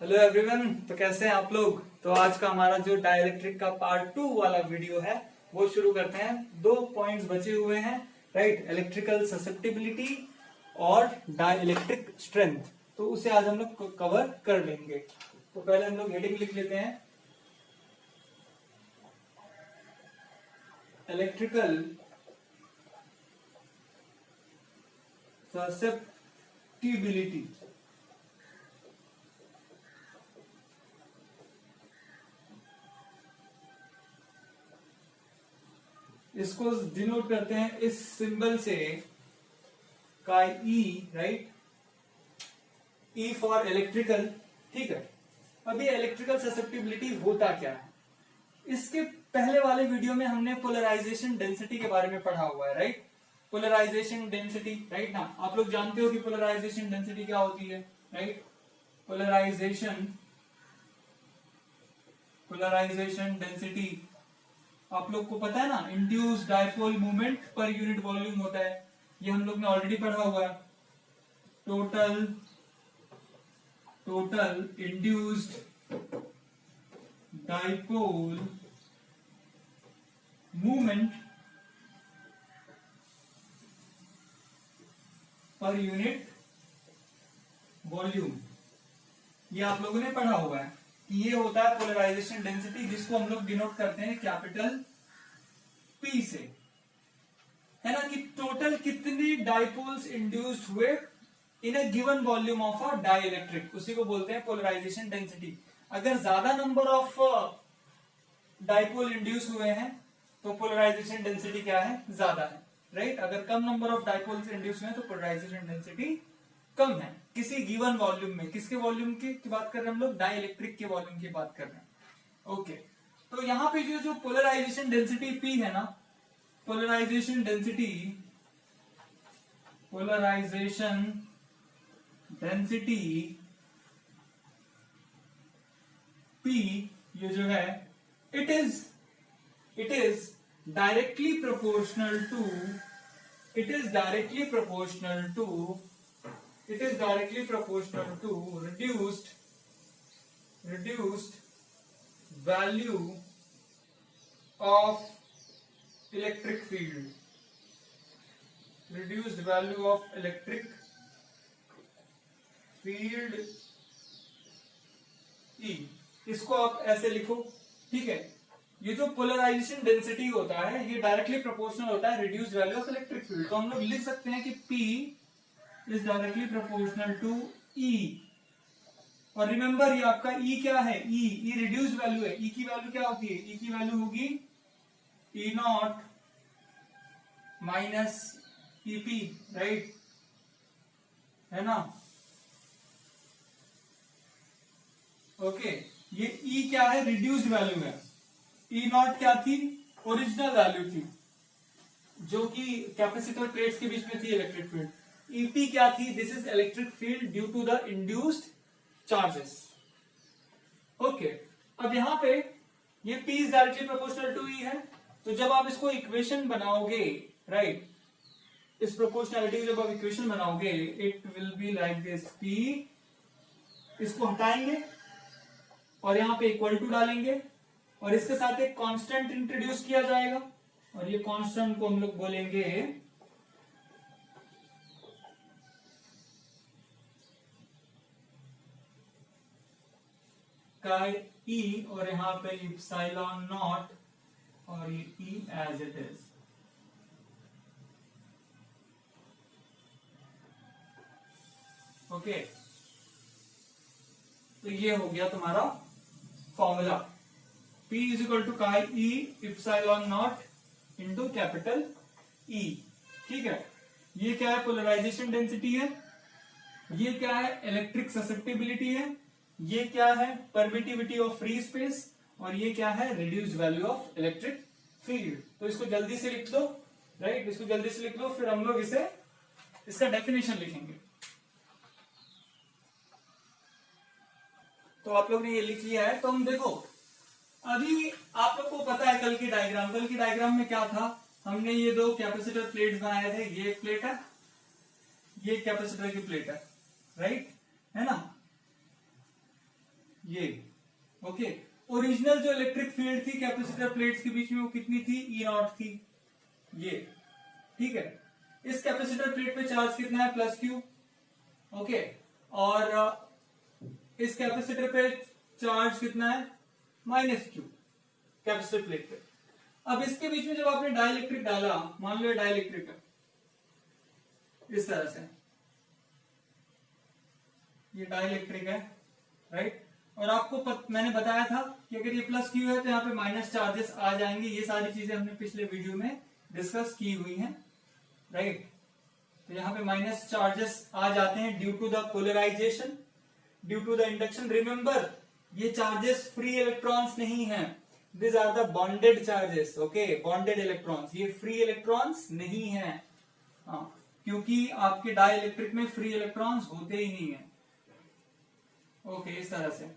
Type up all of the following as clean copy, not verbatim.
Hello everyone. तो कैसे हैं आप लोग। तो आज का हमारा जो डाइलेक्ट्रिक का पार्ट 2 वाला वीडियो है वो शुरू करते हैं। 2 पॉइंट्स बचे हुए हैं, राइट। इलेक्ट्रिकल ससेप्टिबिलिटी और डाइलेक्ट्रिक स्ट्रेंथ। तो उसे आज हम लोग कवर कर लेंगे। तो पहले हम लोग हेडिंग लिख लेते हैं, इलेक्ट्रिकल ससेप्टिबिलिटी। इसको डिनोट करते हैं इस सिंबल से, का ई, राइट। ई फॉर इलेक्ट्रिकल, ठीक है। अभी इलेक्ट्रिकल ससेप्टिबिलिटी होता क्या है, इसके पहले वाले वीडियो में हमने पोलराइजेशन डेंसिटी के बारे में पढ़ा हुआ है, राइट। पोलराइजेशन डेंसिटी, राइट ना। आप लोग जानते हो कि पोलराइजेशन डेंसिटी क्या होती है, राइट। पोलराइजेशन डेंसिटी आप लोग को पता है ना, induced dipole moment per unit volume होता है। ये हम लोग ने ऑलरेडी पढ़ा हुआ है। Total induced dipole movement per unit volume, ये आप लोगों ने पढ़ा हुआ है कि ये होता है पोलराइजेशन डेंसिटी, जिसको हम लोग डिनोट करते हैं कैपिटल पी से, है ना। कि टोटल कितने डाइपोल्स इंड्यूस्ड हुए in a given volume of a dielectric, उसी को बोलते हैं पोलराइजेशन डेंसिटी। अगर ज्यादा नंबर ऑफ डाइपोल इंड्यूस हुए हैं तो पोलराइजेशन डेंसिटी क्या है, ज्यादा है, राइट। अगर कम नंबर ऑफ डाइपोल्स इंड्यूस हुए हैं तो पोलराइजेशन डेंसिटी कम है किसी गिवन वॉल्यूम में। किसके वॉल्यूम की बात कर रहे हैं हम लोग, डाइलेक्ट्रिक के वॉल्यूम की बात कर रहे हैं। ओके, तो यहां पे जो पोलराइजेशन डेंसिटी P है ना, पोलराइजेशन डेंसिटी P, ये जो है, it is directly proportional to reduced value of electric field, E। इसको आप ऐसे लिखो, ठीक है। ये जो पोलराइजेशन डेंसिटी होता है ये डायरेक्टली प्रोपोर्शनल होता है reduced value of electric field. तो हम लोग लिख सकते हैं कि P is directly proportional to E। और रिमेंबर ये आपका E क्या है, E रिड्यूस्ड वैल्यू है। E की वैल्यू क्या होती है, E की वैल्यू होगी E not minus EP, right, है ना। ओके, ये E क्या है, रिड्यूस्ड वैल्यू है। E नॉट क्या थी, ओरिजिनल वैल्यू थी जो कि कैपेसिटर प्लेट्स के बीच में थी इलेक्ट्रिक फील्ड। EP क्या थी, this is electric field due to the induced charges. Okay, अब यहां पे ये P is directly proportional to E है। तो जब आप इसको इक्वेशन बनाओगे, राइट, इस प्रोपोर्शनैलिटी जब आप इक्वेशन बनाओगे, it will be like this. P, इसको हटाएंगे और यहां पे इक्वल टू डालेंगे और इसके साथ एक कांस्टेंट इंट्रोड्यूस किया जाएगा और ये कांस्टेंट को हम लोग बोलेंगे का E, और यहां पे इप्सिलॉन नॉट और ये E as it is. Okay, तो ये हो गया तुम्हारा formula, P is equal to का E epsilon not into capital E, ठीक है। ये क्या है, पोलराइजेशन डेंसिटी है। ये क्या है, इलेक्ट्रिक ससेप्टिबिलिटी है। ये क्या है, परमिटिविटी ऑफ फ्री स्पेस। और ये क्या है, reduced value of electric field. तो इसको जल्दी से लिख दो, राइट, इसको जल्दी से लिख दो, फिर हम लोग इसका डेफिनेशन लिखेंगे। तो आप लोग ने ये लिख लिया है। तो हम देखो, अभी आप लोग को पता है कल की डायग्राम में क्या था, हमने ये 2 कैपेसिटर प्लेट्स बनाए थे। ये एक प्लेट है, ये कैपेसिटर की प्लेट है, राइट, है ना। ये ओके। ओरिजिनल जो इलेक्ट्रिक फील्ड थी कैपेसिटर प्लेट्स के बीच में वो कितनी थी, ई नॉट थी ये, ठीक है। इस कैपेसिटर प्लेट पे चार्ज कितना है, प्लस क्यू, ओके। और इस कैपेसिटर पे चार्ज कितना है, माइनस क्यू, कैपेसिटर प्लेट पे। अब इसके बीच में जब आपने डाइलेक्ट्रिक डाला, मान लो डाइलेक्ट्रिक है इस तरह से, ये डाइलेक्ट्रिक है, राइट। और आपको मैंने बताया था कि अगर ये प्लस क्यू है तो यहाँ पे माइनस चार्जेस आ जाएंगे। ये सारी चीजें हमने पिछले वीडियो में डिस्कस की हुई हैं, राइट। तो यहाँ पे माइनस चार्जेस आ जाते हैं due to the polarization, due to the induction. Remember, ये चार्जेस फ्री इलेक्ट्रॉन्स नहीं है, this are the bonded charges, okay, bonded electrons, ये फ्री इलेक्ट्रॉन्स नहीं है, हाँ, क्योंकि आपके डाई इलेक्ट्रिक में फ्री इलेक्ट्रॉन्स होते ही नहीं है, ओके, इस तरह से।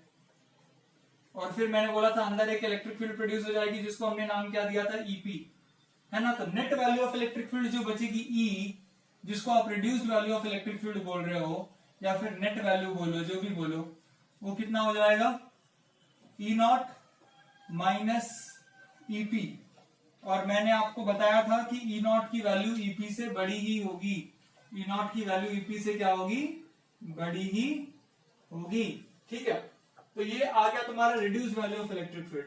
और फिर मैंने बोला था अंदर एक इलेक्ट्रिक फील्ड प्रोड्यूस हो जाएगी जिसको हमने नाम क्या दिया था, ईपी, है ना। तो net value of electric field जो बचेगी ई, जिसको आप reduced value of electric field बोल रहे हो या फिर नेट वैल्यू बोलो, जो भी बोलो, वो कितना हो जाएगा, ई नॉट माइनस ईपी। और मैंने आपको बताया था कि ई नॉट की वैल्यू ईपी से बड़ी ही होगी, ई नॉट की वैल्यू ईपी से क्या होगी, बड़ी ही होगी, ठीक है। तो ये आ गया तुम्हारा reduced value of electric field.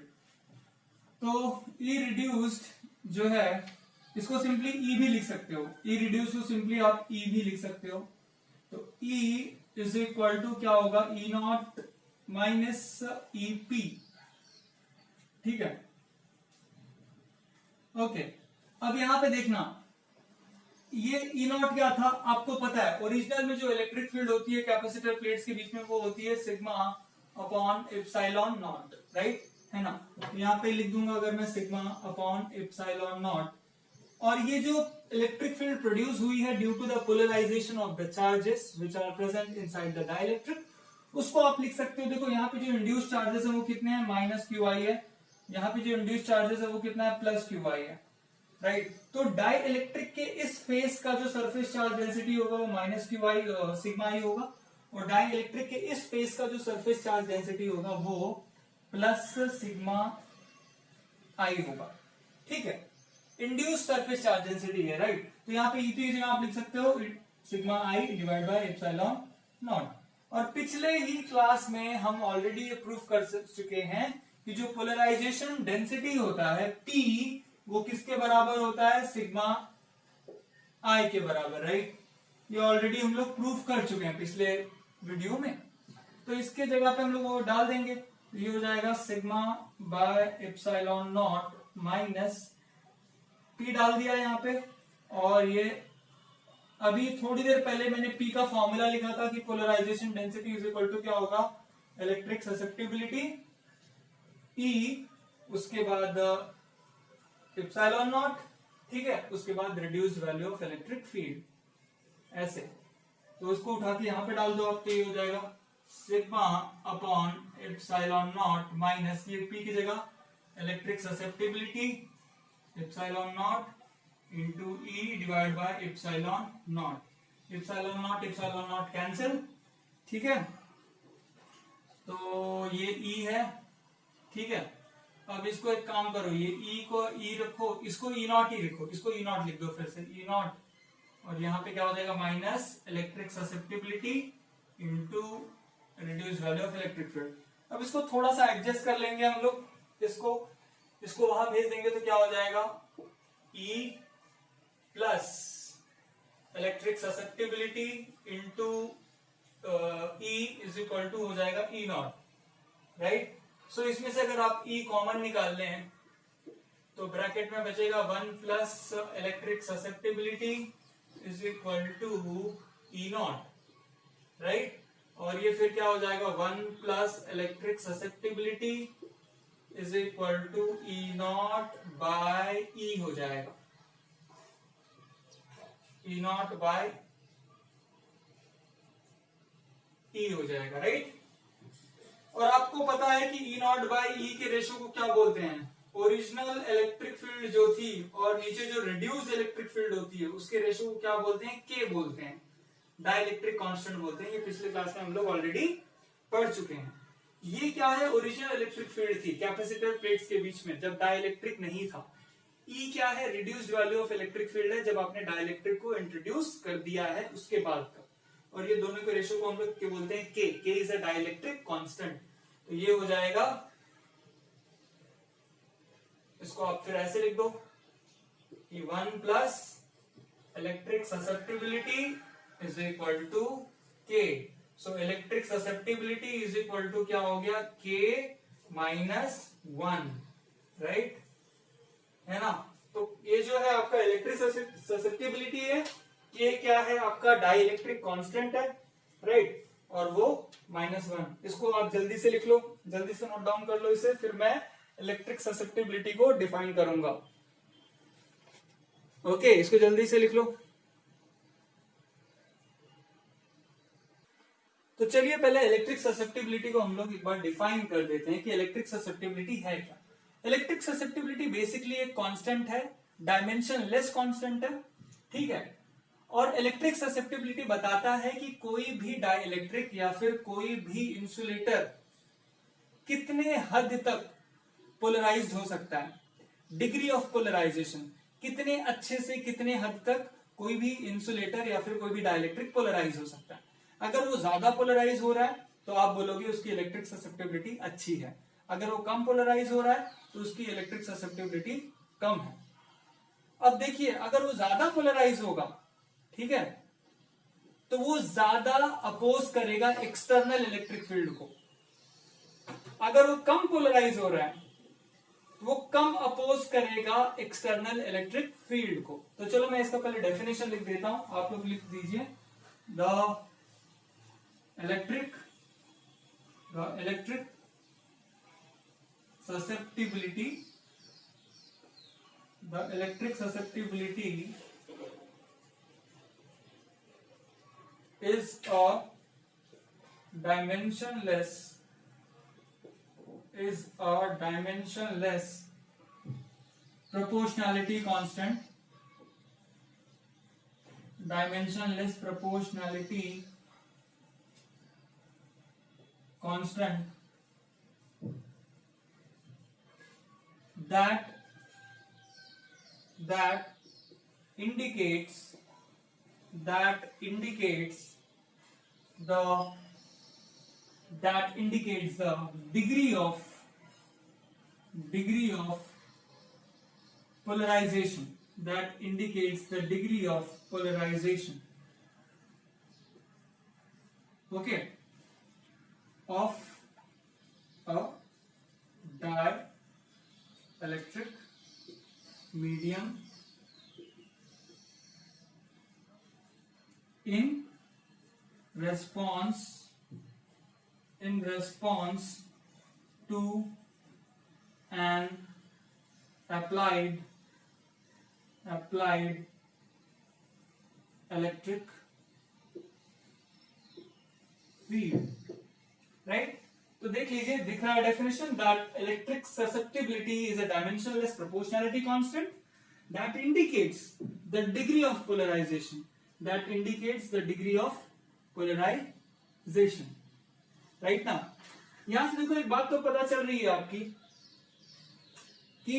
तो ई रिड्यूस्ड जो है इसको सिंपली ई भी लिख सकते हो, ई रिड्यूस्ड को सिंपली आप ई भी लिख सकते हो। तो ई इज इक्वल टू क्या होगा, ई नॉट माइनस ईपी, ठीक है, ओके। अब यहां पे देखना, ये ई नॉट क्या था आपको पता है, ओरिजिनल में जो इलेक्ट्रिक फील्ड होती है कैपेसिटर प्लेट्स के बीच में वो होती है sigma upon epsilon not, right, है ना। यहाँ पे लिख दूंगा अगर मैं सिग्मा अपॉन एप्सिलॉन नॉट। और ये जो इलेक्ट्रिक फील्ड प्रोड्यूस हुई है due to the polarization of the charges which are present inside the dielectric, उसको आप लिख सकते हो। देखो यहाँ पे जो इंड्यूस चार्जेस है वो कितने हैं, माइनस क्यू आई है, यहाँ पे जो इंड्यूस चार्जेस है वो कितना है, प्लस क्यू आई है, राइट। तो डाई इलेक्ट्रिक के इस फेस का जो सरफेस चार्ज डेंसिटी होगा वो माइनस क्यू आई सिग्मा आई होगा, और डाई इलेक्ट्रिक के इस फेस का जो सरफेस चार्ज डेंसिटी होगा वो प्लस सिग्मा आई होगा, ठीक है। इंड्यूस सरफेस चार्ज डेंसिटी है, राइट। तो यहाँ पे ई जगह आप लिख सकते हो sigma I divide by epsilon not. और पिछले ही क्लास में हम ऑलरेडी ये प्रूफ कर चुके हैं कि जो पोलराइजेशन डेंसिटी होता है P, वो किसके बराबर होता है, सिग्मा आई के बराबर, राइट। ये ऑलरेडी हम लोग प्रूफ कर चुके हैं पिछले वीडियो में। तो इसके जगह पे हम लोग वो डाल देंगे, तो ये हो जाएगा sigma by epsilon not minus P डाल दिया यहाँ पे। और ये अभी थोड़ी देर पहले मैंने P का फॉर्मूला लिखा था कि polarization density is equal to क्या होगा, इलेक्ट्रिक ससेप्टिबिलिटी E, उसके बाद एप्सिलॉन नॉट, ठीक है, उसके बाद reduced value of electric field, ऐसे। तो उसको उठा के यहाँ पे डाल दो आप, तो ये हो जाएगा sigma upon epsilon not minus ये P की जगह electric susceptibility epsilon not into E divide by epsilon not. Epsilon not cancel, ठीक है। तो ये E है, ठीक है। अब इसको एक काम करो, ये E को E रखो, इसको E नॉट ही रखो, इसको E नॉट लिख दो फिर से, E नॉट, और यहाँ पे क्या हो जाएगा, minus electric susceptibility into reduced value of electric field. अब इसको थोड़ा सा एडजस्ट कर लेंगे हम लोग, इसको वहां भेज देंगे तो क्या हो जाएगा, E plus electric susceptibility into E is equal to हो जाएगा E नॉट, राइट। सो इसमें से अगर आप E कॉमन निकाल लें तो ब्रैकेट में बचेगा 1 plus electric susceptibility is equal to E not, right. और ये फिर क्या हो जाएगा, 1 plus electric susceptibility is equal to E not by E हो जाएगा, E नॉट बाय E हो जाएगा, राइट। और आपको पता है कि E नॉट बाय E के रेशो को क्या बोलते हैं, ओरिजिनल इलेक्ट्रिक फील्ड जो थी और नीचे जो रिड्यूस्ड इलेक्ट्रिक फील्ड होती है उसके रेशो को क्या बोलते हैं, K बोलते हैं, डाइलेक्ट्रिक कांस्टेंट बोलते हैं। ये पिछले क्लास में हम लोग ऑलरेडी पढ़ चुके हैं, ये क्या है, ओरिजिनल इलेक्ट्रिक फील्ड थी कैपेसिटर प्लेट्स के बीच में जब डाइलेक्ट्रिक नहीं था। ई क्या है, reduced value of electric field है जब आपने डाइलेक्ट्रिक को इंट्रोड्यूस कर दिया है उसके बाद का। और ये दोनों के रेशियो को हम लोग क्या बोलते हैं, के इज अ डाइलेक्ट्रिक कांस्टेंट। तो ये हो जाएगा, इसको आप फिर ऐसे लिख दो कि 1 plus electric susceptibility is equal to K. So electric susceptibility is equal to क्या हो गया, के माइनस 1, राइट, है ना। तो ये जो है आपका इलेक्ट्रिक ससेप्टिबिलिटी है, ये क्या है आपका डाइलेक्ट्रिक कांस्टेंट है, राइट, और वो -1। इसको आप जल्दी से लिख लो, जल्दी से नोट डाउन कर लो इसे, फिर मैं इलेक्ट्रिक ससेप्टिबिलिटी को डिफाइन करूंगा। ओके, इसको जल्दी से लिख लो। तो चलिए पहले इलेक्ट्रिक ससेप्टिबिलिटी को हम लोग एक बार डिफाइन कर देते हैं कि इलेक्ट्रिक ससेप्टिबिलिटी है क्या। इलेक्ट्रिक ससेप्टिबिलिटी बेसिकली एक कांस्टेंट है, डायमेंशन लेस कांस्टेंट है, ठीक है। और इलेक्ट्रिक ससेप्टिबिलिटी बताता है कि कोई भी डाइलेक्ट्रिक या फिर कोई भी इंसुलेटर कितने हद तक पोलराइज्ड हो सकता है, डिग्री ऑफ पोलराइजेशन, कितने अच्छे से कितने हद तक कोई भी इंसुलेटर या फिर कोई भी डाइलेक्ट्रिक पोलराइज हो सकता है। अगर वो ज्यादा पोलराइज हो रहा है तो आप बोलोगे उसकी इलेक्ट्रिक ससेप्टिबिलिटी अच्छी है, अगर वो कम पोलराइज हो रहा है तो उसकी इलेक्ट्रिक ससेप्टिबिलिटी कम है। अब देखिए, अगर वो ज्यादा पोलराइज होगा, ठीक है, तो वो ज्यादा अपोज करेगा एक्सटर्नल इलेक्ट्रिक फील्ड को। अगर वो कम पोलराइज हो रहा है वो कम अपोज करेगा एक्सटर्नल इलेक्ट्रिक फील्ड को। तो चलो मैं इसका पहले डेफिनेशन लिख देता हूं, आप लोग लिख दीजिए। The electric susceptibility is a dimensionless proportionality constant, that indicates the degree of polarization, okay, of a dielectric medium in response to an applied electric field, right? तो देख लीजिए, दिख रहा है definition, that electric susceptibility is a dimensionless proportionality constant that indicates the degree of polarization, right ना। यहां से देखो एक बात तो पता चल रही है आपकी कि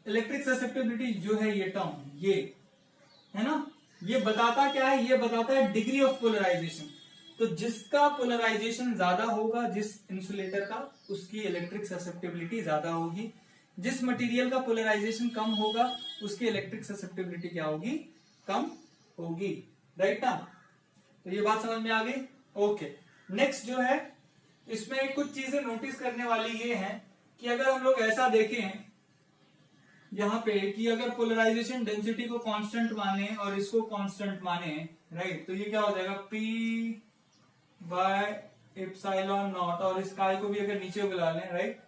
इलेक्ट्रिक ससेप्टिबिलिटी जो है ये टर्म, ये है ना, ये बताता क्या है, ये बताता है डिग्री ऑफ पोलराइजेशन। तो जिसका पोलराइजेशन ज्यादा होगा, जिस इंसुलेटर का, उसकी इलेक्ट्रिक ससेप्टिबिलिटी ज्यादा होगी। जिस मटेरियल का पोलराइजेशन कम होगा उसकी इलेक्ट्रिक ससेप्टिबिलिटी क्या होगी, कम होगी, राइट ना। तो ये बात समझ में आ गई। ओके, नेक्स्ट जो है इसमें कुछ चीजें नोटिस करने वाली ये है कि अगर हम लोग ऐसा देखें यहाँ पे कि अगर पोलराइजेशन डेंसिटी को कांस्टेंट माने और इसको कांस्टेंट माने, राइट, तो ये क्या हो जाएगा, P बाय एप्सिलॉन नॉट, और इस काई को भी अगर नीचे बुला लें, राइट,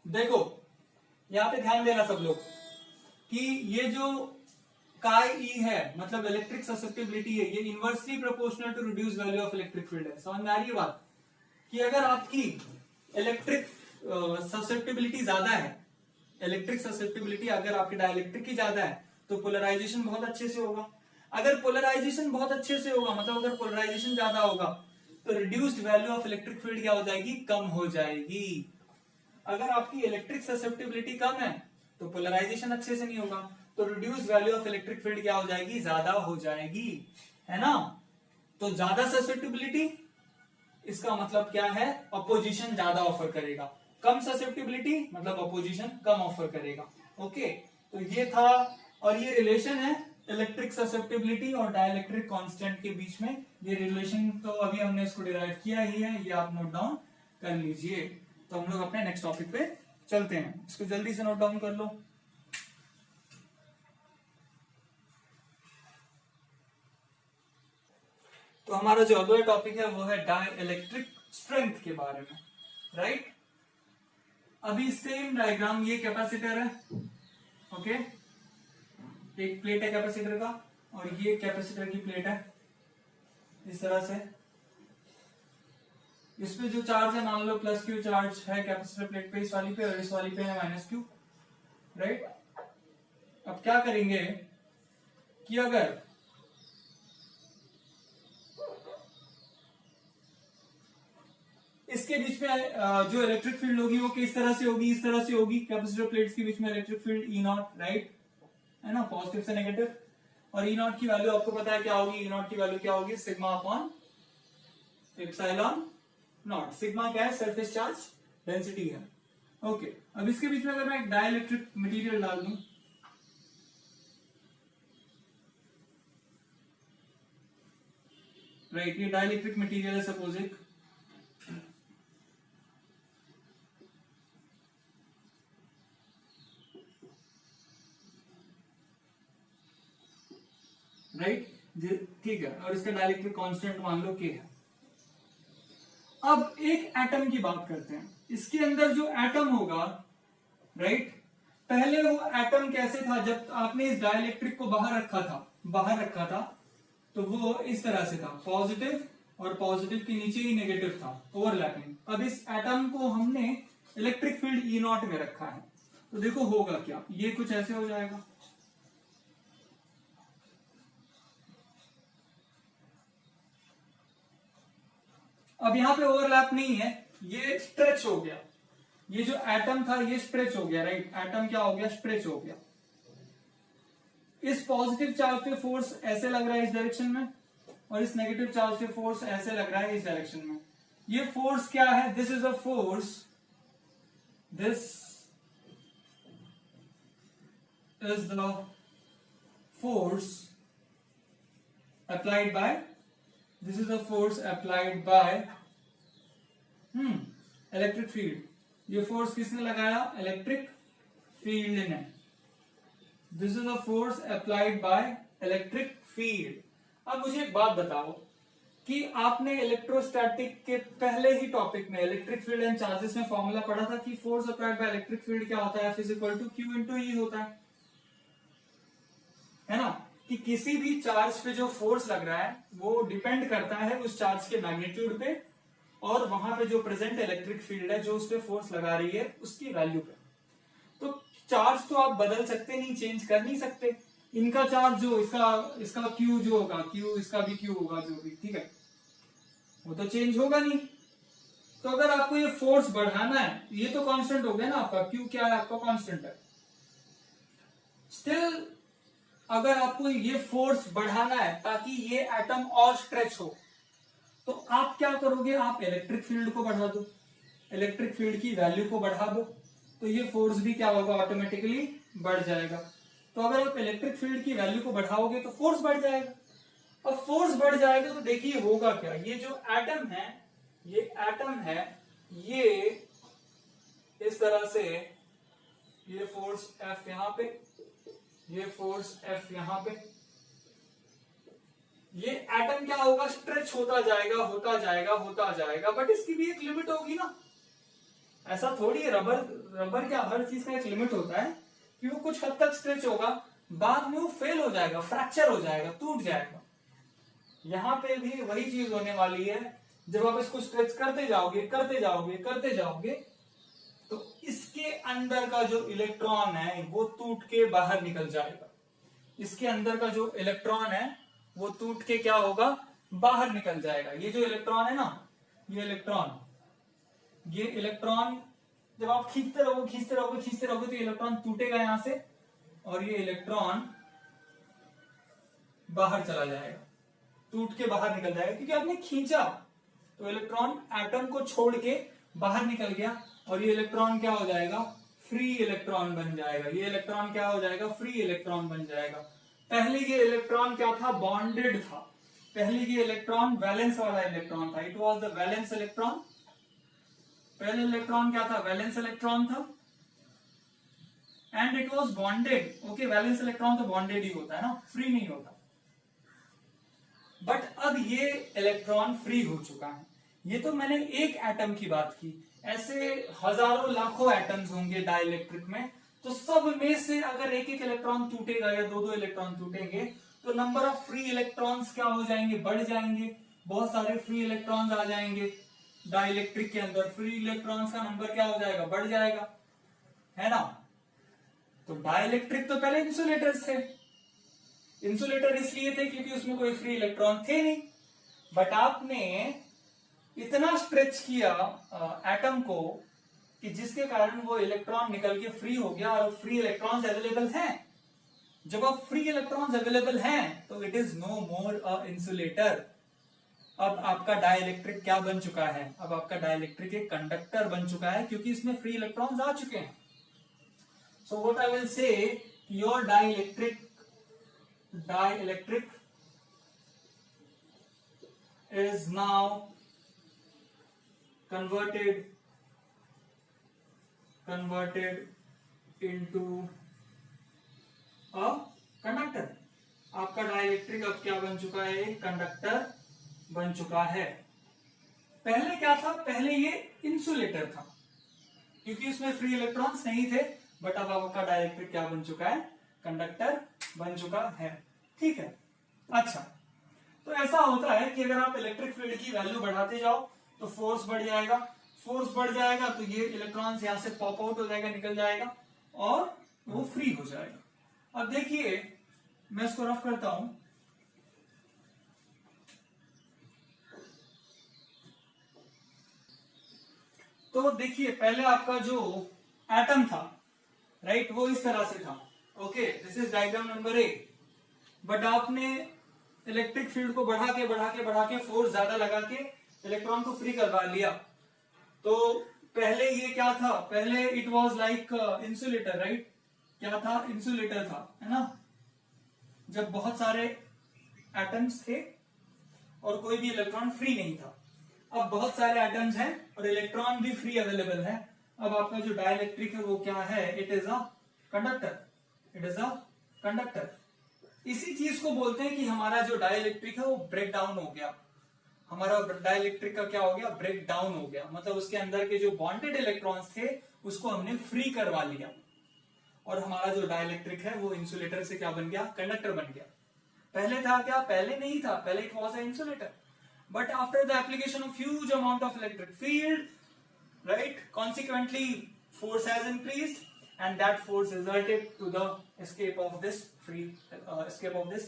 देखो यहां पे ध्यान देना सब लोग कि ये जो काई ई है, मतलब इलेक्ट्रिक ससेप्टिबिलिटी है, ये inversely proportional to reduce value of electric field है। समझ में आ रही है बात कि अगर आपकी इलेक्ट्रिक ससेप्टिबिलिटी ज्यादा है, इलेक्ट्रिक ससेप्टिबिलिटी अगर आपकी डाइलेक्ट्रिक की ज्यादा है तो पोलराइजेशन बहुत अच्छे से होगा। अगर पोलराइजेशन बहुत अच्छे से होगा, मतलब अगर पोलराइजेशन ज्यादा होगा तो reduced value of electric field क्या हो जाएगी, कम हो जाएगी। अगर आपकी इलेक्ट्रिक ससेप्टिबिलिटी कम है तो पोलराइजेशन अच्छे से नहीं होगा, तो reduced value of electric field क्या हो जाएगी, ज्यादा हो जाएगी, है ना। तो ज्यादा ससेप्टिबिलिटी इसका मतलब क्या है, अपोजिशन ज्यादा ऑफर करेगा। कम ससेप्टिबिलिटी मतलब अपोजिशन कम ऑफर करेगा। ओके, तो ये था, और ये रिलेशन है इलेक्ट्रिक ससेप्टिबिलिटी और डाइलेक्ट्रिक कांस्टेंट के बीच में। ये रिलेशन तो अभी हमने इसको डिराइव किया ही है, ये आप नोट डाउन कर लीजिए। तो हम लोग अपने नेक्स्ट टॉपिक पे चलते हैं, इसको जल्दी से नोट डाउन कर लो। तो हमारा जो अगला टॉपिक है वो है डाइलेक्ट्रिक स्ट्रेंथ के बारे में, राइट। अभी सेम डायग्राम, ये कैपेसिटर है, ओके, एक प्लेट है कैपेसिटर का और ये कैपेसिटर की प्लेट है, इस तरह से। इसमें जो चार्ज है मान लो प्लस क्यू चार्ज है कैपेसिटर प्लेट पे, इस वाली पे, और इस वाली पे है माइनस क्यू, राइट। अब क्या करेंगे कि अगर इसके बीच में जो इलेक्ट्रिक फील्ड होगी वो किस तरह से होगी, इस तरह से होगी। कैपेसिटर प्लेट्स के बीच में electric field E not, right, है ना, पॉजिटिव से नेगेटिव। और ई नॉट की वैल्यू आपको पता है क्या होगी, ई नॉट की वैल्यू क्या होगी, sigma upon epsilon not. Sigma क्या है, सरफेस चार्ज डेंसिटी है। ओके, अब इसके बीच में अगर मैं एक डाइलेक्ट्रिक मटेरियल डाल दूं, राइट, ये डाइलेक्ट्रिक मटेरियल है सपोज एक, राइट, ठीक है, और इसका डाइलेक्ट्रिक कांस्टेंट मान लो के है। अब एक एटम की बात करते हैं, इसके अंदर जो एटम होगा, राइट, पहले वो एटम कैसे था, जब आपने इस डाइलेक्ट्रिक को बाहर रखा था तो वो इस तरह से था, पॉजिटिव, और पॉजिटिव के नीचे ही नेगेटिव था, ओवरलैपिंग। अब इस एटम को हमने इलेक्ट्रिक फील्ड ई नॉट में रखा है, तो देखो होगा क्या, ये कुछ ऐसे हो जाएगा। अब यहां पे ओवरलैप नहीं है, ये स्ट्रेच हो गया, ये जो एटम था ये स्ट्रेच हो गया, राइट, एटम क्या हो गया, स्ट्रेच हो गया। इस पॉजिटिव चार्ज पे फोर्स ऐसे लग रहा है इस डायरेक्शन में, और इस नेगेटिव चार्ज पे फोर्स ऐसे लग रहा है इस डायरेक्शन में। ये फोर्स क्या है, this is a force, this is the force applied by, this is the force applied by electric field. ये फोर्स किसने लगाया, इलेक्ट्रिक फील्ड ने। This is a force applied by electric field. अब मुझे एक बात बताओ कि आपने इलेक्ट्रोस्टैटिक के पहले ही टॉपिक में इलेक्ट्रिक फील्ड एंड चार्जेस में फॉर्मूला पढ़ा था कि force applied by electric field क्या होता है, F equal to Q into E होता है ना, कि किसी भी चार्ज पे जो फोर्स लग रहा है वो डिपेंड करता है उस चार्ज के मैग्नीट्यूड पे, और वहां पे जो प्रेजेंट इलेक्ट्रिक फील्ड है जो उस पे फोर्स लगा रही है उसकी वैल्यू पे। तो चार्ज तो आप बदल सकते नहीं, चेंज कर नहीं सकते। इनका चार्ज जो इसका क्यू जो होगा, क्यू इसका भी क्यू होगा जो भी, ठीक है, वो तो चेंज होगा नहीं। तो अगर आपको ये फोर्स बढ़ाना है, ये तो कांस्टेंट हो गया ना आपका, क्यू क्या है आपका, कांस्टेंट है। स्टिल अगर आपको ये फोर्स बढ़ाना है ताकि ये एटम और स्ट्रेच हो, तो आप क्या करोगे, आप इलेक्ट्रिक फील्ड को बढ़ा दो, इलेक्ट्रिक फील्ड की वैल्यू को बढ़ा दो, तो ये फोर्स भी क्या होगा, ऑटोमेटिकली बढ़ जाएगा। तो अगर आप इलेक्ट्रिक फील्ड की वैल्यू को बढ़ाओगे तो फोर्स बढ़ जाएगा। अब फोर्स बढ़ जाएगा तो देखिए होगा क्या, ये जो एटम है, ये एटम है, ये इस तरह से, ये फोर्स F यहां पे, ये फोर्स F यहां पे, ये एटम क्या होगा, स्ट्रेच होता जाएगा होता जाएगा होता जाएगा, बट इसकी भी एक लिमिट होगी ना। ऐसा थोड़ी है, रबर क्या, हर चीज का एक लिमिट होता है कि वो कुछ हद तक स्ट्रेच होगा, बाद में वो फेल हो जाएगा, फ्रैक्चर हो जाएगा, टूट जाएगा। यहां पे भी वही चीज होने वाली है, जब आप इसको स्ट्रेच करते जाओगे करते जाओगे करते जाओगे, तो इसके अंदर का जो इलेक्ट्रॉन है वो टूट के बाहर निकल जाएगा। इसके अंदर का जो इलेक्ट्रॉन है वो टूट के क्या होगा, बाहर निकल जाएगा। ये जो इलेक्ट्रॉन है ना, ये इलेक्ट्रॉन जब आप खींचते रहोगे तो इलेक्ट्रॉन टूटेगा यहां से और ये इलेक्ट्रॉन बाहर चला जाएगा, टूट के बाहर निकल जाएगा, क्योंकि आपने खींचा तो इलेक्ट्रॉन एटम को छोड़ के बाहर निकल गया और ये इलेक्ट्रॉन क्या हो जाएगा, फ्री इलेक्ट्रॉन बन जाएगा। ये इलेक्ट्रॉन क्या हो जाएगा, फ्री इलेक्ट्रॉन बन जाएगा। पहले ये इलेक्ट्रॉन क्या था, बॉन्डेड था। पहले ये इलेक्ट्रॉन वैलेंस वाला इलेक्ट्रॉन था, it was the valence electron. पहले इलेक्ट्रॉन क्या था, वैलेंस इलेक्ट्रॉन था and it was bonded. Okay, valence electron तो बॉन्डेड ही होता है ना, फ्री नहीं होता। बट अब ये इलेक्ट्रॉन फ्री हो चुका है। ये तो मैंने एक एटम की बात की, ऐसे हजारों लाखों एटम्स होंगे डाइलेक्ट्रिक में, तो सब में से अगर एक एक इलेक्ट्रॉन टूटेगा या दो दो इलेक्ट्रॉन टूटेंगे तो नंबर ऑफ फ्री इलेक्ट्रॉन्स क्या हो जाएंगे, बढ़ जाएंगे। बहुत सारे फ्री इलेक्ट्रॉन्स आ जाएंगे डाइलेक्ट्रिक के अंदर, फ्री इलेक्ट्रॉन्स का नंबर क्या हो जाएगा, बढ़ जाएगा, है ना। तो डाइलेक्ट्रिक तो पहले इंसुलेटर्स थे। इंसुलेटर इसलिए थे क्योंकि उसमें कोई फ्री इलेक्ट्रॉन थे नहीं। बट आपने इतना स्ट्रेच किया एटम को कि जिसके कारण वो इलेक्ट्रॉन निकल के फ्री हो गया और फ्री इलेक्ट्रॉन्स अवेलेबल हैं। जब अब फ्री इलेक्ट्रॉन्स अवेलेबल हैं तो it is no more a insulator. अब आपका डाइलेक्ट्रिक क्या बन चुका है, अब आपका डाइलेक्ट्रिक एक कंडक्टर बन चुका है, क्योंकि इसमें फ्री इलेक्ट्रॉन्स आ चुके हैं। So what I will say, your dielectric is now converted into a conductor। आपका डाइलेक्ट्रिक अब क्या बन चुका है, एक कंडक्टर बन चुका है। पहले क्या था, पहले ये इंसुलेटर था क्योंकि इसमें फ्री इलेक्ट्रॉन्स नहीं थे। बट अब आपका डाइलेक्ट्रिक क्या बन चुका है, कंडक्टर बन चुका है। ठीक है, अच्छा, तो ऐसा होता है कि अगर आप इलेक्ट्रिक फील्ड की वैल्यू बढ़ाते जाओ तो फोर्स बढ़ जाएगा, फोर्स बढ़ जाएगा तो ये इलेक्ट्रॉन्स यहां से पॉप आउट हो जाएगा, निकल जाएगा और वो फ्री हो जाएगा। अब देखिए मैं इसको रफ करता हूं। तो देखिए पहले आपका जो एटम था, राइट, वो इस तरह से था। Okay, this is diagram number 1। But आपने इलेक्ट्रिक फील्ड को बढ़ा के फोर्स ज्यादा लगा के इलेक्ट्रॉन को फ्री करवा लिया। तो पहले ये क्या था, पहले it was like insulator, right. क्या था, इंसुलेटर था, है ना। जब बहुत सारे एटम्स थे और कोई भी इलेक्ट्रॉन फ्री नहीं था। अब बहुत सारे एटम्स हैं और इलेक्ट्रॉन भी फ्री अवेलेबल है। अब आपका जो डाइलेक्ट्रिक है वो क्या है, it is a conductor, it is a conductor. इसी चीज को बोलते हैं कि हमारा जो डाइलेक्ट्रिक है वो ब्रेक डाउन हो गया। हमारा डाइलेक्ट्रिक का क्या हो गया, ब्रेक डाउन हो गया। मतलब उसके अंदर के जो बॉन्डेड इलेक्ट्रॉन्स थे उसको हमने फ्री करवा लिया और हमारा जो डाइलेक्ट्रिक है वो इंसुलेटर से क्या बन गया, कंडक्टर बन गया। पहले था क्या, पहले नहीं था, पहले it was a insulator. But after the application of huge amount of electric field, right, consequently force has increased and that force resulted to the escape of this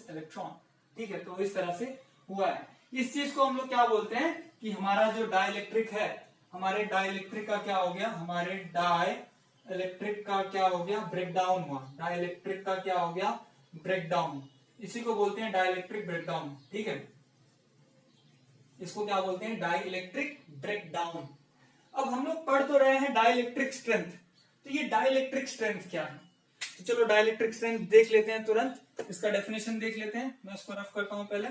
electron। ठीक है, तो इस तरह से हुआ है। इस चीज को हम लोग क्या बोलते हैं कि हमारा जो डाइलेक्ट्रिक है, हमारे डाइलेक्ट्रिक का क्या हो गया, हमारे डाइलेक्ट्रिक का क्या हो गया, ब्रेकडाउन हुआ। डाइलेक्ट्रिक का क्या हो गया, ब्रेकडाउन। इसी को बोलते हैं डाइलेक्ट्रिक ब्रेकडाउन। ठीक है, इसको क्या बोलते हैं, डाइलेक्ट्रिक ब्रेकडाउन। अब हम लोग पढ़ तो रहे हैं डाइलेक्ट्रिक स्ट्रेंथ, तो ये डाइलेक्ट्रिक स्ट्रेंथ क्या है, तो चलो डाइलेक्ट्रिक स्ट्रेंथ देख लेते हैं तुरंत, इसका डेफिनेशन देख लेते हैं। मैं इसको रफ करता हूं पहले।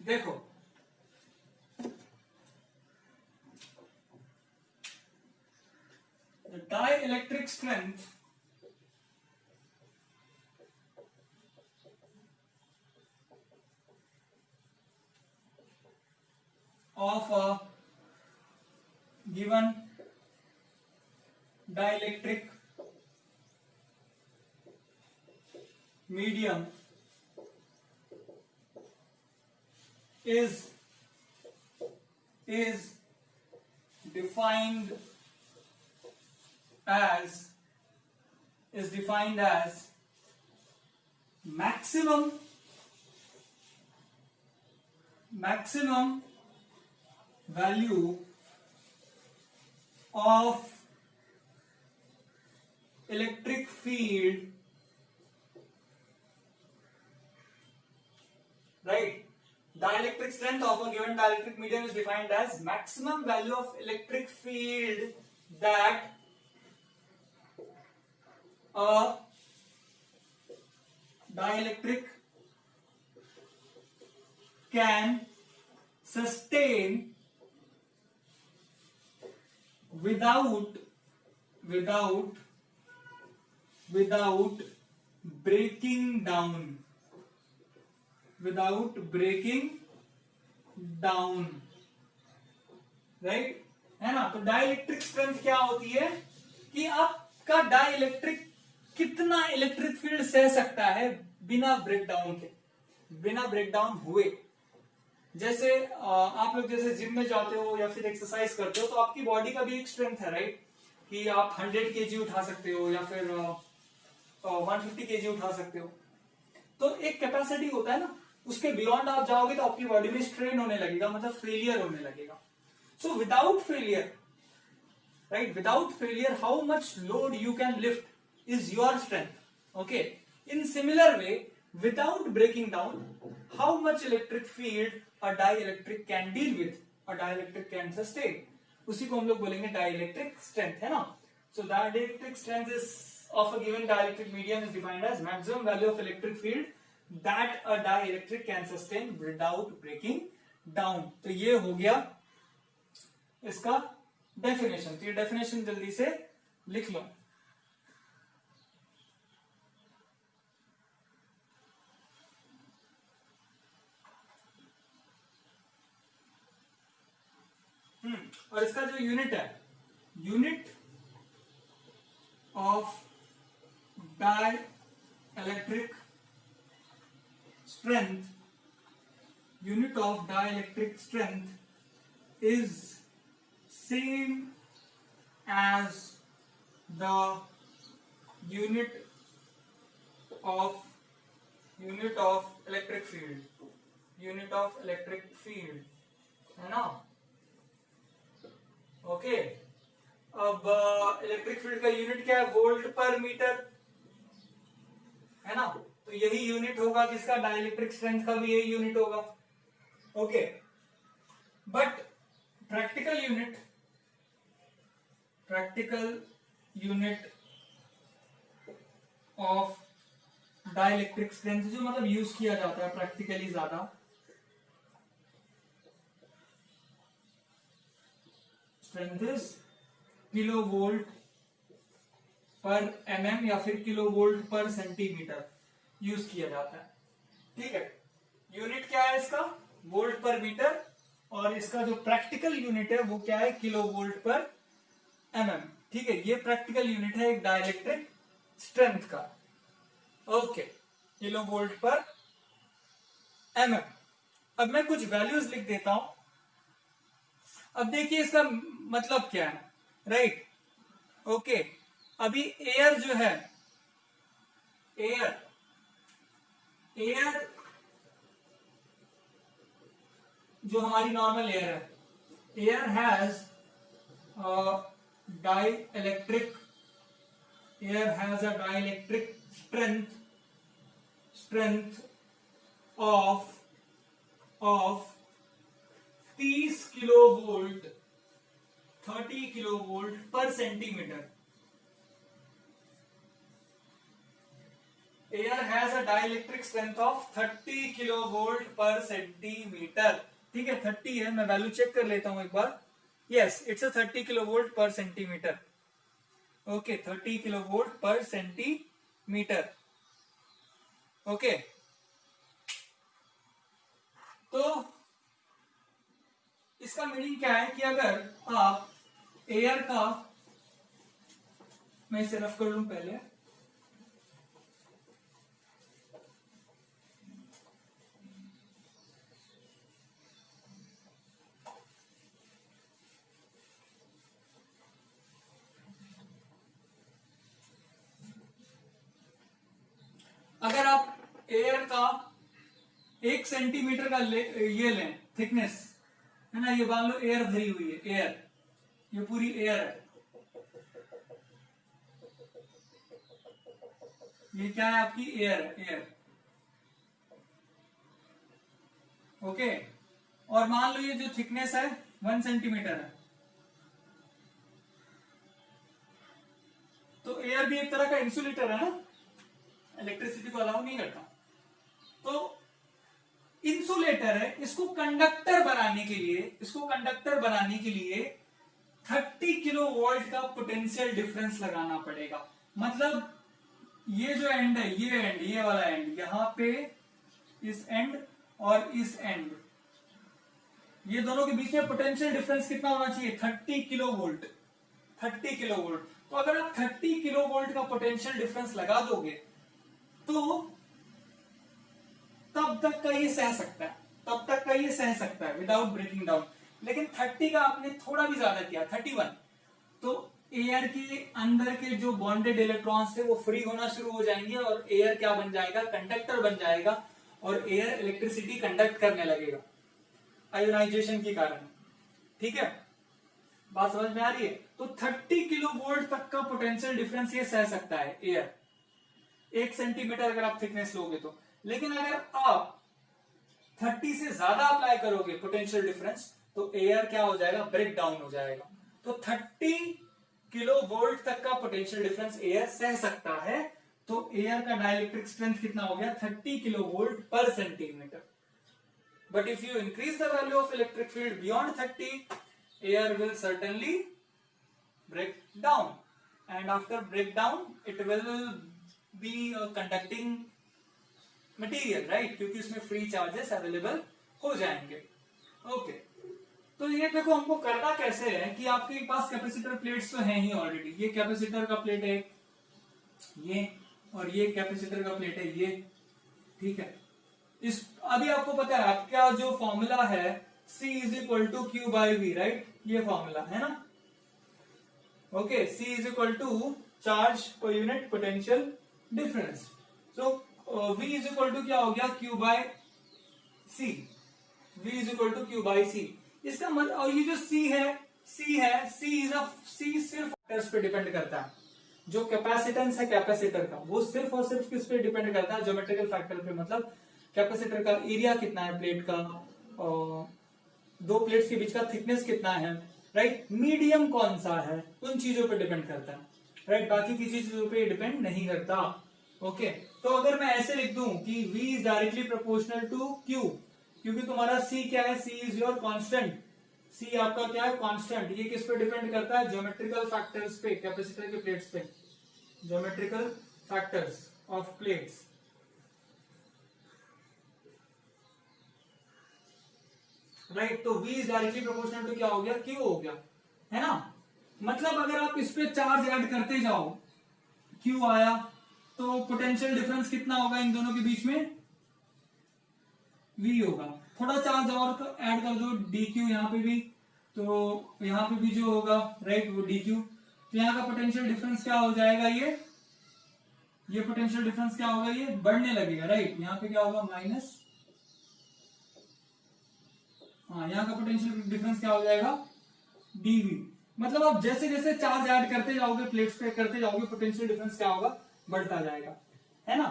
देखो the dielectric strength of a given dielectric medium is defined as maximum value of electric field, right? Dielectric strength of a given dielectric medium is defined as maximum value of electric field that a dielectric can sustain without breaking down, right है ना। तो dielectric strength क्या होती है कि आपका dielectric कितना electric field सह सकता है बिना ब्रेकडाउन हुए। जैसे आप लोग जैसे जिम में जाते हो या फिर एक्सरसाइज करते हो तो आपकी बॉडी का भी एक स्ट्रेंथ है, राइट, कि आप 100 केजी उठा सकते हो या फिर 150 केजी उठा सकते हो। तो एक कैपेसिटी होता है ना, उसके बियॉन्ड आप जाओगे तो आपकी बॉडी में स्ट्रेन होने लगेगा, मतलब फेलियर होने लगेगा। So without failure how much load you can lift is your strength, okay. In similar way without breaking down how much electric field a dielectric can deal with, a dielectric can sustain, उसी को हम लोग बोलेंगे dielectric strength, है ना। So dielectric strength is of a given dielectric medium is defined as maximum value of electric field that a dielectric can sustain without breaking down। तो ये हो गया इसका डेफिनेशन। तो ये डेफिनेशन जल्दी से लिख लो। और इसका जो यूनिट है, unit of dielectric strength is same as the unit of electric field, है ना। ओके, अब इलेक्ट्रिक फील्ड का यूनिट क्या है, वोल्ट पर मीटर, है ना। तो यही यूनिट होगा किसका, डाइलेक्ट्रिक स्ट्रेंथ का भी यही यूनिट होगा, okay. But practical unit of dielectric strength जो मतलब यूज किया जाता है प्रैक्टिकली ज्यादा, स्ट्रेंथ इज किलो वोल्ट पर mm या फिर किलो वोल्ट पर सेंटीमीटर यूज किया जाता है, ठीक है। यूनिट क्या है इसका, वोल्ट पर मीटर, और इसका जो प्रैक्टिकल यूनिट है वो क्या है, किलो वोल्ट पर mm, ठीक है। ये प्रैक्टिकल यूनिट है एक डाइलेक्ट्रिक स्ट्रेंथ का, ओके, किलो वोल्ट पर mm। अब मैं कुछ वैल्यूज लिख देता हूं। अब देखिए इसका मतलब क्या है, राइट, ओके। अभी एयर जो है, एयर जो हमारी नॉर्मल एयर है, air has dielectric strength of 30 kilovolt per centimetre. Air has a dielectric strength of 30 kilovolt per centimetre, ठीक है। 30 है, मैं वैल्यू चेक कर लेता हूं एक बार। Yes, it's a 30 kilovolt per centimetre, okay, 30 kilovolt per centimetre, okay. तो इसका मीनिंग क्या है कि अगर आप एयर का, मैं इसे रफ कर लूं पहले, का 1 सेंटीमीटर का ये लें थिकनेस, है ना, ये मान लो एयर भरी हुई है, एयर, ये पूरी एयर है, ये क्या है आपकी एयर है, एयर, ओके। और मान लो ये जो थिकनेस है 1 सेंटीमीटर है, तो एयर भी एक तरह का इंसुलेटर है ना, इलेक्ट्रिसिटी को अलाउ नहीं करता, तो इंसुलेटर है, इसको कंडक्टर बनाने के लिए, इसको कंडक्टर बनाने के लिए 30 किलो वोल्ट का पोटेंशियल डिफरेंस लगाना पड़ेगा। मतलब ये जो एंड है, ये एंड, ये वाला एंड, यहां पे इस एंड और इस एंड, ये दोनों के बीच में पोटेंशियल डिफरेंस कितना होना चाहिए, 30 किलो वोल्ट, 30 किलो वोल्ट। तो अगर आप 30 किलो वोल्ट का पोटेंशियल डिफरेंस लगा दोगे तो तब तक का ये सह सकता है, तब तक का ये सह सकता है विदाउट ब्रेकिंग डाउन। लेकिन 30 का आपने थोड़ा भी ज्यादा किया, 31, तो एयर के अंदर के जो बॉन्डेड इलेक्ट्रॉन्स थे वो फ्री होना शुरू हो जाएंगे और एयर क्या बन जाएगा, कंडक्टर बन जाएगा, और एयर इलेक्ट्रिसिटी कंडक्ट करने लगेगा आयोनाइजेशन के कारण। ठीक है, बात समझ में आ रही है? तो 30 किलो वोल्ट तक का पोटेंशियल डिफरेंस ये सह सकता है एयर, 1 सेंटीमीटर अगर आप थिकनेस लोगे तो। लेकिन अगर आप 30 से ज्यादा अप्लाई करोगे पोटेंशियल डिफरेंस, तो एयर क्या हो जाएगा, ब्रेक डाउन हो जाएगा। तो 30 किलो वोल्ट तक का पोटेंशियल डिफरेंस एयर सह सकता है, तो एयर का डाइलेक्ट्रिक स्ट्रेंथ कितना हो गया, 30 किलो वोल्ट पर centimetre. But if you increase the value of electric field beyond 30, air will certainly break down, and after breakdown it will be a conducting material, right? क्योंकि उसमें free charges available हो जाएंगे। Okay, तो ये देखो हमको करना कैसे है कि आपके पास कैपेसिटर प्लेट्स तो हैं ही ऑलरेडी, ये कैपेसिटर का प्लेट है ये, और ये कैपेसिटर का प्लेट है ये, ठीक है। इस अभी आपको पता है आपका जो फॉर्मूला है C is equal to Q by V, right? ये फॉर्मूला है ना, okay. C is equal to charge per unit potential difference, so V is equal to क्या हो गया, Q by C, V is equal to Q by C। इसका मतलब, और ये जो C है, C सिर्फ फैक्टर्स पे डिपेंड करता है। जो कैपेसिटेंस है कैपेसिटर का, वो सिर्फ और सिर्फ किस पे डिपेंड करता है, ज्योमेट्रिकल फैक्टर पे। मतलब कैपेसिटर का एरिया कितना है प्लेट का, और दो प्लेट्स के बीच का थिकनेस कितना है, राइट, मीडियम कौन सा है, उन चीजों पर डिपेंड करता है, राइट, बाकी किसी चीजों पे डिपेंड नहीं करता। ओके, तो अगर मैं ऐसे लिख दूं कि V is directly proportional to Q, क्योंकि तुम्हारा C क्या है, C is your constant, C आपका क्या है, कांस्टेंट। ये किस पे डिपेंड करता है, ज्योमेट्रिकल फैक्टर्स पे, कैपेसिटर के प्लेट्स पे, geometrical factors of plates. Right, तो V is directly proportional to क्या हो गया, Q हो गया, है ना। मतलब अगर आप इस पे चार्ज ऐड करते जाओ, Q आया, तो पोटेंशियल डिफरेंस कितना होगा इन दोनों के बीच में, V होगा। थोड़ा चार्ज और ऐड कर दो, dq यहाँ पे भी, तो यहाँ पे भी जो होगा, राइट, वो dq। तो यहाँ का पोटेंशियल डिफरेंस क्या हो जाएगा, ये पोटेंशियल डिफरेंस क्या होगा, ये बढ़ने लगेगा, राइट। यहाँ पे क्या होगा, माइनस, हाँ, यहाँ का पोटेंशियल डिफरेंस क्या हो जाएगा, dv। मतलब आप जैसे जैसे चार्ज ऐड करते जाओगे, प्लेट्स पे करते जाओगे, पोटेंशियल डिफरेंस क्या होगा, बढ़ता जाएगा, है ना।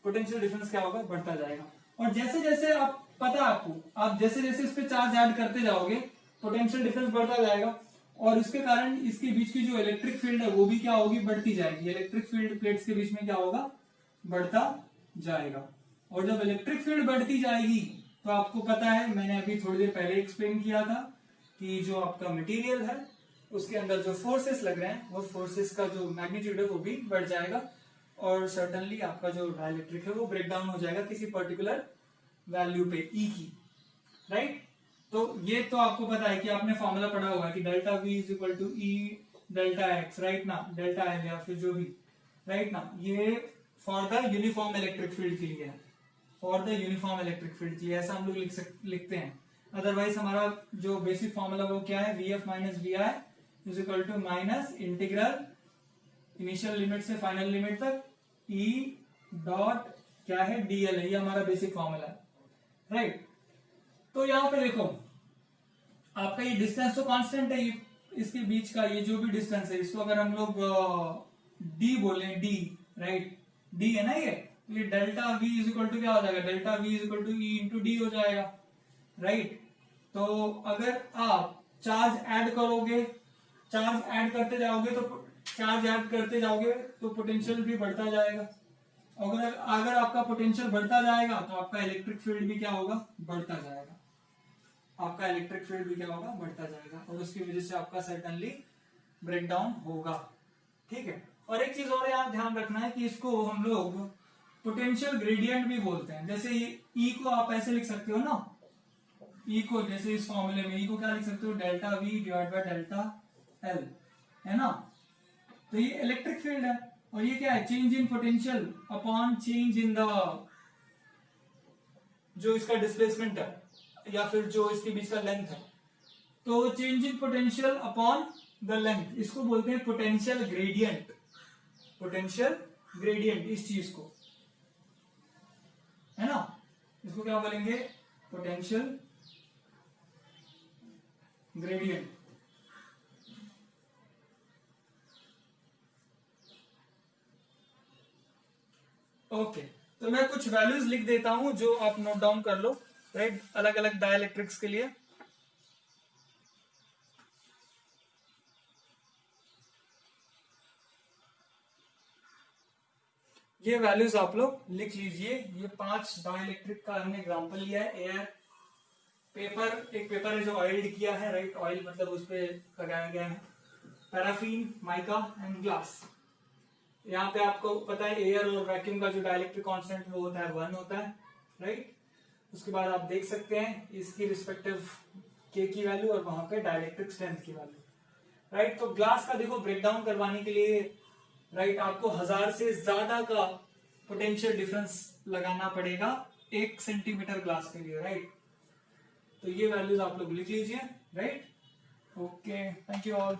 पोटेंशियल डिफरेंस क्या होगा, बढ़ता जाएगा। और जैसे जैसे आप, पता है आपको, आप जैसे जैसे इस पे चार्ज ऐड करते जाओगे, पोटेंशियल डिफरेंस बढ़ता जाएगा, और इसके कारण इसके बीच की जो इलेक्ट्रिक फील्ड है वो भी क्या होगी, बढ़ती जाएगी। इलेक्ट्रिक फील्ड प्लेट्स के बीच में क्या होगा, बढ़ता जाएगा। और जब इलेक्ट्रिक फील्ड बढ़ती जाएगी, तो आपको पता है, मैंने अभी थोड़ी देर पहले एक्सप्लेन किया था कि जो आपका मटेरियल है उसके अंदर जो फोर्सेस लग रहे हैं, वो फोर्सेस का जो मैग्नीट्यूड है वो भी बढ़ जाएगा, और सर्टनली आपका जो डाइलेक्ट्रिक है वो ब्रेक डाउन हो जाएगा किसी पर्टिकुलर वैल्यू पे, E की, राइट। तो ये तो आपको पता है कि आपने फॉर्मूला पढ़ा होगा कि delta V is equal to E delta x, right ना, डेल्टा L या फिर जो भी, राइट ना। ये for the uniform electric field के लिए है, for the uniform electric field के लिए ऐसा हम लोग लिखते हैं। अदरवाइज हमारा जो बेसिक फॉर्मूला वो क्या है, VF minus VI is equal to minus integral initial limit से फाइनल लिमिट तक E डॉट क्या है, dl है, ये हमारा बेसिक फॉर्मूला है, राइट। तो यहाँ पे देखो आपका ये डिस्टेंस तो कांस्टेंट है, ये इसके बीच का ये जो भी डिस्टेंस है, इसको अगर हम लोग डी बोले, डी, राइट, डी है ना ये delta V is equal to क्या हो जाएगा, delta V is equal to E into D हो जाएगा, राइट। तो अगर आप चार्ज ऐड करोगे, चार्ज ऐड करते जाओगे तो पोटेंशियल भी बढ़ता जाएगा। अगर आपका पोटेंशियल बढ़ता जाएगा तो आपका इलेक्ट्रिक फील्ड भी क्या होगा, बढ़ता जाएगा, आपका इलेक्ट्रिक फील्ड भी क्या होगा, बढ़ता जाएगा, और उसकी वजह से आपका सर्टनली ब्रेकडाउन होगा, ठीक है। और एक चीज और यहाँ ध्यान रखना है कि इसको हम लोग पोटेंशियल ग्रेडियंट भी बोलते हैं। जैसे ई को आप ऐसे लिख सकते हो ना, ई को जैसे इस फॉर्मूले में ई को क्या लिख सकते हो, delta we divide by delta L, है ना। तो ये इलेक्ट्रिक फील्ड है, और ये क्या है, change in potential upon change in the, जो इसका डिस्प्लेसमेंट है या फिर जो इसके बीच का लेंथ है, तो change in potential upon the length, इसको बोलते हैं पोटेंशियल ग्रेडियंट, पोटेंशियल ग्रेडियंट इस चीज को, है ना, इसको क्या बोलेंगे, पोटेंशियल ग्रेडियंट। ओके, तो मैं कुछ वैल्यूज लिख देता हूं जो आप नोट डाउन कर लो, राइट, अलग अलग डाइलेक्ट्रिक्स के लिए। ये वैल्यूज आप लोग लिख लीजिए। ये 5 डाइलेक्ट्रिक का हमने एग्जांपल लिया है। एयर, पेपर, एक पेपर है जो ऑयल्ड किया है, राइट, ऑयल मतलब उस पर लगाया गया है, पैराफिन, माइका एंड ग्लास। यहाँ पे आपको पता है एयर और वैक्यूम का जो डाइलेक्ट्रिक कांस्टेंट वो होता है 1 होता है, राइट। उसके बाद आप देख सकते हैं इसकी रिस्पेक्टिव के की वैल्यू और वहां पे डाइलेक्ट्रिक स्ट्रेंथ की वैल्यू, राइट। तो ग्लास का देखो ब्रेकडाउन करवाने के लिए, राइट, आपको 1000 से ज्यादा का पोटेंशियल डिफरेंस लगाना पड़ेगा 1 सेंटीमीटर ग्लास के लिए, राइट। तो ये वैल्यूज आप लोग लिख लीजिए, right. Okay, thank you all.